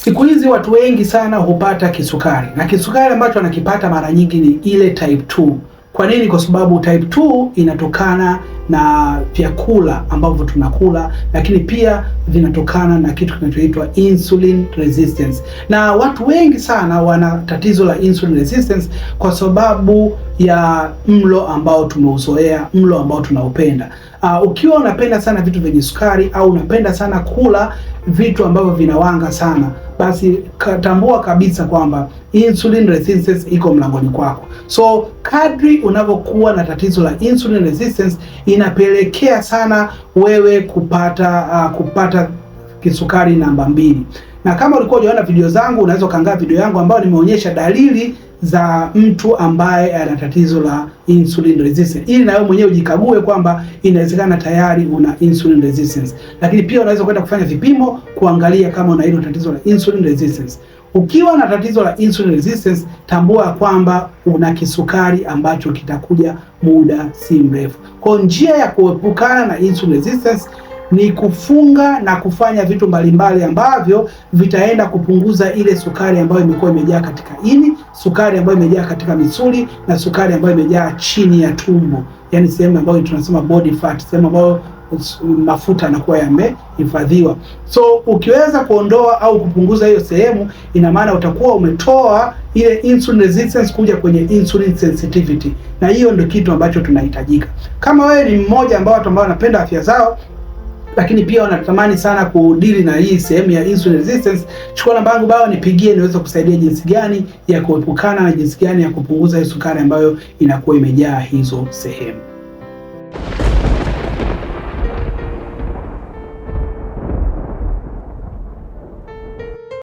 Siku hizi watu wengi sana hupata kisukari, na kisukari ambacho wanakipata mara nyingi ni ile type 2. Kwa nini? Kwa sababu type 2 inatokana na vyakula ambavyo tunakula, lakini pia vinatokana na kitu kinachoitwa insulin resistance. Na watu wengi sana wana tatizo la insulin resistance kwa sababu ya mlo ambao tumeuzoea, mlo ambao tunaupenda. Ukiwa unapenda sana vitu vyenye sukari au unapenda sana kula vitu ambavyo vinawanga sana, basi tambua kabisa kwamba insulin resistance iko mlangoni kwako. So kadri unavyokuwa na tatizo la insulin resistance, inapelekea sana wewe kupata kisukari namba 2. Na kama ulikuwa hujaona video zangu, unaweza kaangalia video yangu ambayo nimeonyesha dalili za mtu ambaye ana tatizo la insulin resistance, ili na wewe mwenyewe ujikague kwamba inawezekana tayari una insulin resistance. Lakini pia unaweza kwenda kufanya vipimo kuangalia kama una hilo tatizo la insulin resistance. Ukiwa na tatizo la insulin resistance, tambua kwamba una kisukari ambacho kitakuja muda si mrefu. Kwa njia ya kuepukana na insulin resistance ni kufunga na kufanya vitu mbalimbali ambavyo vitaenda kupunguza ile sukari ambayo imekuwa imejaa katika ini, sukari ambayo imejaa katika misuli, na sukari ambayo imejaa chini ya tumbo, yani sehemu ambayo tunasema body fat, sehemu ambayo mafuta yanakuwa yamehifadhiwa. So ukiweza kuondoa au kupunguza hiyo sehemu, ina maana utakuwa umetoa ile insulin resistance kuja kwenye insulin sensitivity, na hiyo ndio kitu ambacho tunahitajika. Kama wewe ni mmoja ambao watu ambao wanapenda afya zao lakini pia wanatamani sana kudili na hii sehemu ya insulin resistance, chukua namba yangu bao nipigie, niweze kusaidia jinsi gani ya kuepukana na jinsi gani ya kupunguza hii sukari ambayo inakuwa imejaa hizo sehemu.